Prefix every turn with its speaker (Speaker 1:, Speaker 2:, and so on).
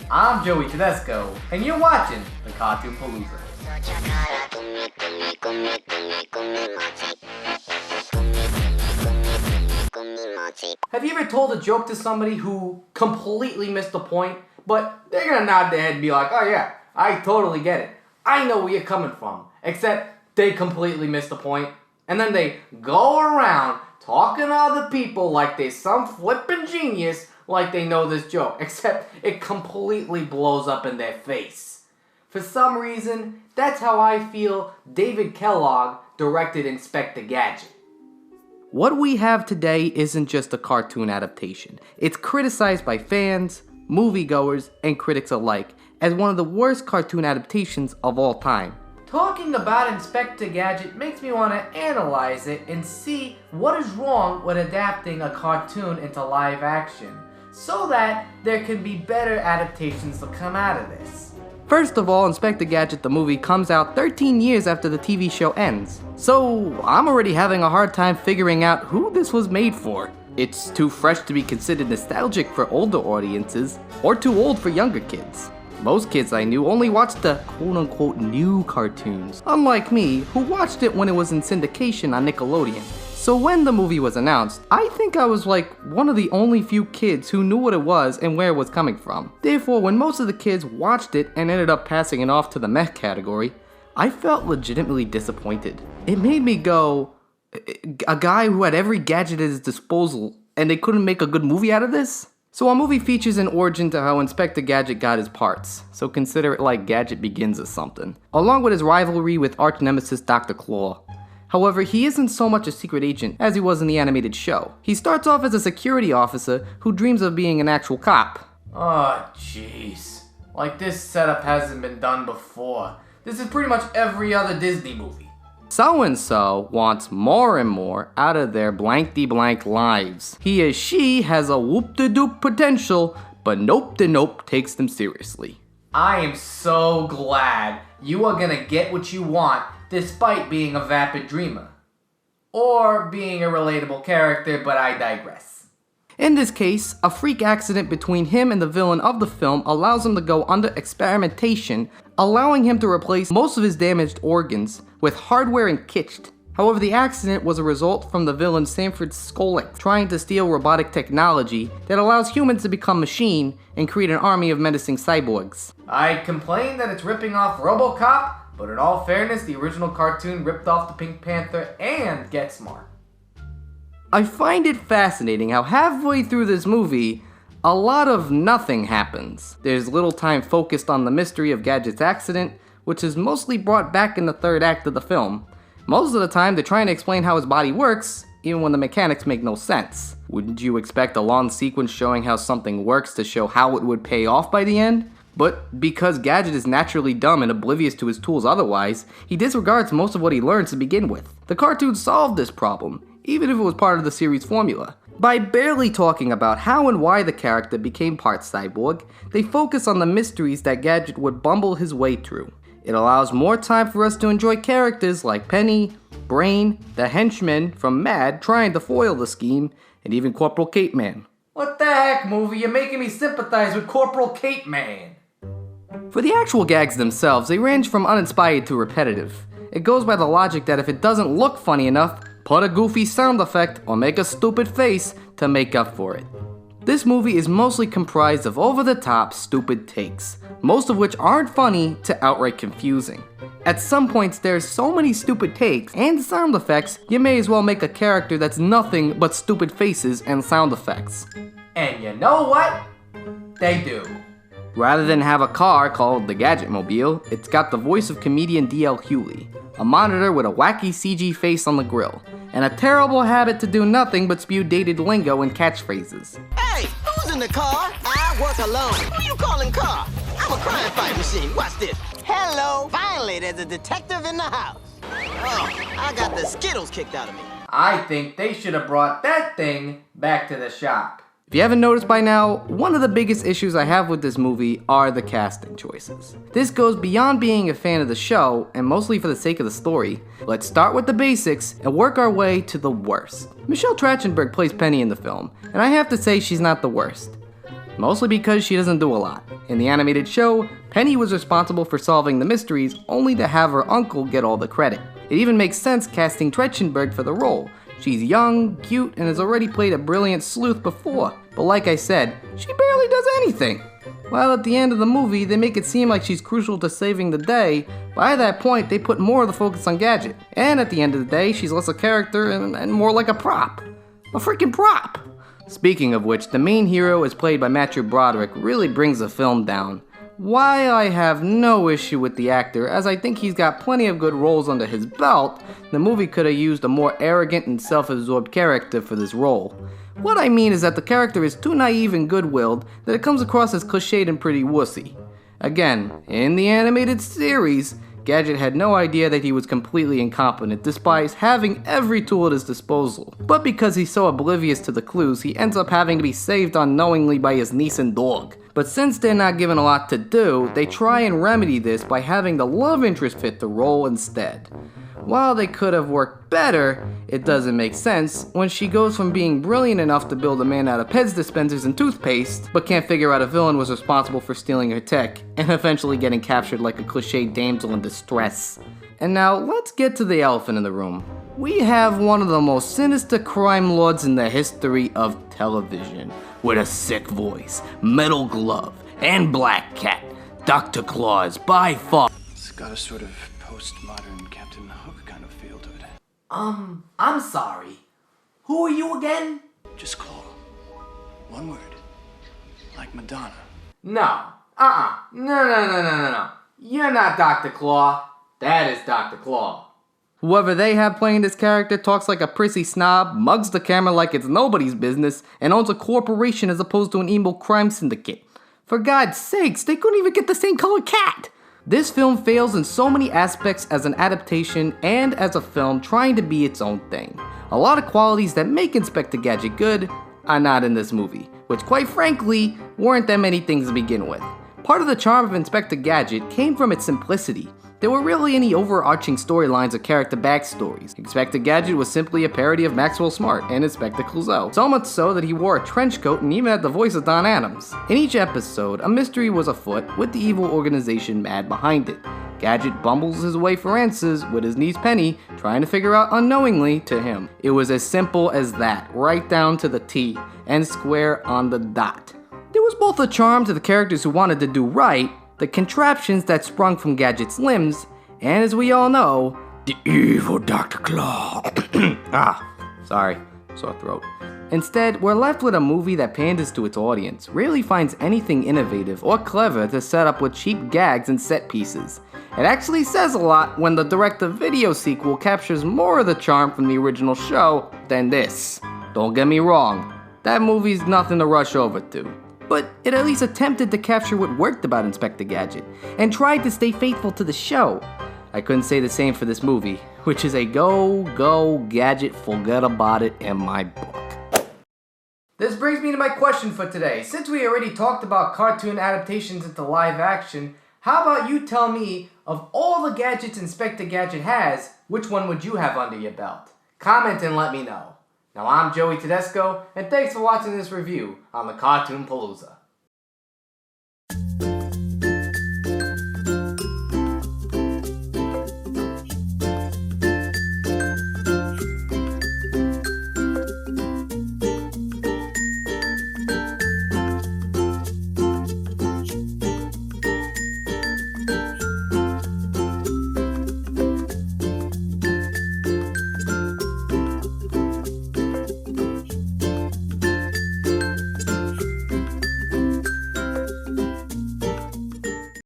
Speaker 1: I'm Joey.T.Cartoon.P, and you're watching the Cartoon Palooza. Have you ever told a joke to somebody who completely missed the point, but they're gonna nod their head and be like, oh yeah, I totally get it. I know where you're coming from, except they completely missed the point, and then they go around talking to other people like they're some flippin' genius, like they know this joke, except it completely blows up in their face. For some reason, that's how I feel David Kellogg directed Inspector Gadget. What we have today isn't just a cartoon adaptation. It's criticized by fans, moviegoers, and critics alike as one of the worst cartoon adaptations of all time. Talking about Inspector Gadget makes me want to analyze it and see what is wrong with adapting a cartoon into live action, so that there can be better adaptations to come out of this. First of all, Inspector Gadget the movie comes out 13 years after the TV show ends, so I'm already having a hard time figuring out who this was made for. It's too fresh to be considered nostalgic for older audiences, or too old for younger kids. Most kids I knew only watched the quote-unquote new cartoons, unlike me, who watched it when it was in syndication on Nickelodeon. So when the movie was announced, I think I was like one of the only few kids who knew what it was and where it was coming from. Therefore, when most of the kids watched it and ended up passing it off to the meh category, I felt legitimately disappointed. It made me go, a guy who had every gadget at his disposal and they couldn't make a good movie out of this? So our movie features an origin to how Inspector Gadget got his parts, so consider it like Gadget Begins or something, along with his rivalry with arch nemesis Dr. Claw. However, he isn't so much a secret agent as he was in the animated show. He starts off as a security officer who dreams of being an actual cop. Oh jeez, like this setup hasn't been done before. This is pretty much every other Disney movie. So-and-so wants more and more out of their blank-de-blank lives. He or she has a whoop-de-doop potential, but nope-de-nope takes them seriously. I am so glad you are gonna get what you want despite being a vapid dreamer. Or being a relatable character, but I digress. In this case, a freak accident between him and the villain of the film allows him to go under experimentation, allowing him to replace most of his damaged organs with hardware and kitsch. However, the accident was a result from the villain Sanford Skolnick trying to steal robotic technology that allows humans to become machine and create an army of menacing cyborgs. I'd complain that it's ripping off RoboCop, but in all fairness, the original cartoon ripped off the Pink Panther and Get Smart. I find it fascinating how halfway through this movie, a lot of nothing happens. There's little time focused on the mystery of Gadget's accident, which is mostly brought back in the third act of the film. Most of the time, they're trying to explain how his body works, even when the mechanics make no sense. Wouldn't you expect a long sequence showing how something works to show how it would pay off by the end? But because Gadget is naturally dumb and oblivious to his tools otherwise, he disregards most of what he learns to begin with. The cartoon solved this problem, even if it was part of the series formula. By barely talking about how and why the character became part cyborg, they focus on the mysteries that Gadget would bumble his way through. It allows more time for us to enjoy characters like Penny, Brain, the henchman from Mad trying to foil the scheme, and even Corporal Cape Man. What the heck, movie? You're making me sympathize with Corporal Cape Man. For the actual gags themselves, they range from uninspired to repetitive. It goes by the logic that if it doesn't look funny enough, put a goofy sound effect or make a stupid face to make up for it. This movie is mostly comprised of over-the-top, stupid takes, most of which aren't funny to outright confusing. At some points, there's so many stupid takes and sound effects, you may as well make a character that's nothing but stupid faces and sound effects. And you know what? They do. Rather than have a car called the Gadget Mobile, it's got the voice of comedian D.L. Hewley, a monitor with a wacky CG face on the grill, and a terrible habit to do nothing but spew dated lingo and catchphrases.
Speaker 2: Hey, who's in the car? I work alone. Who you calling car? I'm a crime fight machine. Watch this. Hello. Finally, there's a detective in the house. Oh, I got the Skittles kicked out of me.
Speaker 1: I think they should have brought that thing back to the shop. If you haven't noticed by now, one of the biggest issues I have with this movie are the casting choices. This goes beyond being a fan of the show, and mostly for the sake of the story. Let's start with the basics and work our way to the worst. Michelle Trachtenberg plays Penny in the film, and I have to say she's not the worst. mostly because she doesn't do a lot. In the animated show, Penny was responsible for solving the mysteries, only to have her uncle get all the credit. It even makes sense casting Trachtenberg for the role. She's young, cute, and has already played a brilliant sleuth before, but like I said, she barely does anything. While at the end of the movie, they make it seem like she's crucial to saving the day, by that point, they put more of the focus on Gadget. And at the end of the day, she's less a character and more like a prop. A freaking prop! Speaking of which, the main hero is played by Matthew Broderick really brings the film down. While I have no issue with the actor, as I think he's got plenty of good roles under his belt, the movie could have used a more arrogant and self-absorbed character for this role. What I mean is that the character is too naive and good-willed that it comes across as cliched and pretty wussy. Again, in the animated series, Gadget had no idea that he was completely incompetent despite having every tool at his disposal. But because he's so oblivious to the clues, he ends up having to be saved unknowingly by his niece and dog. But since they're not given a lot to do, they try and remedy this by having the love interest fit the role instead. While they could have worked better, it doesn't make sense when she goes from being brilliant enough to build a man out of Pez dispensers and toothpaste, but can't figure out a villain was responsible for stealing her tech, and eventually getting captured like a cliché damsel in distress. And now, let's get to the elephant in the room. We have one of the most sinister crime lords in the history of television, with a sick voice, metal glove, and black cat. Dr. Claus, by far.
Speaker 3: It's got a sort of postmodern Captain Hook kind of feel to it.
Speaker 1: I'm sorry. Who are you again?
Speaker 3: Just Claw. One word. Like Madonna.
Speaker 1: No. No. You're not Dr. Claw. That is Dr. Claw. Whoever they have playing this character talks like a prissy snob, mugs the camera like it's nobody's business, and owns a corporation as opposed to an emo crime syndicate. For God's sakes, they couldn't even get the same color cat! This film fails in so many aspects as an adaptation and as a film trying to be its own thing. A lot of qualities that make Inspector Gadget good are not in this movie, which quite frankly, weren't that many things to begin with. Part of the charm of Inspector Gadget came from its simplicity. There weren't really any overarching storylines or character backstories. Inspector Gadget was simply a parody of Maxwell Smart and Inspector Clouseau, so much so that he wore a trench coat and even had the voice of Don Adams. In each episode, a mystery was afoot with the evil organization mad behind it. Gadget bumbles his way for answers with his niece Penny trying to figure out unknowingly to him. It was as simple as that, right down to the T, and square on the dot. There was both a charm to the characters who wanted to do right, the contraptions that sprung from Gadget's limbs, and as we all know, the evil Dr. Claw. Sorry, sore throat. Instead, we're left with a movie that panders to its audience, rarely finds anything innovative or clever to set up with cheap gags and set pieces. It actually says a lot when the direct-to-video sequel captures more of the charm from the original show than this. Don't get me wrong, that movie's nothing to rush over to. But it at least attempted to capture what worked about Inspector Gadget, and tried to stay faithful to the show. I couldn't say the same for this movie, which is a Go Gadget forget about it in my book. This brings me to my question for today. Since we already talked about cartoon adaptations into live action, how about you tell me, of all the gadgets Inspector Gadget has, which one would you have under your belt? Comment and let me know. Now I'm Joey Tedesco, and thanks for watching this review on the Cartoon Palooza.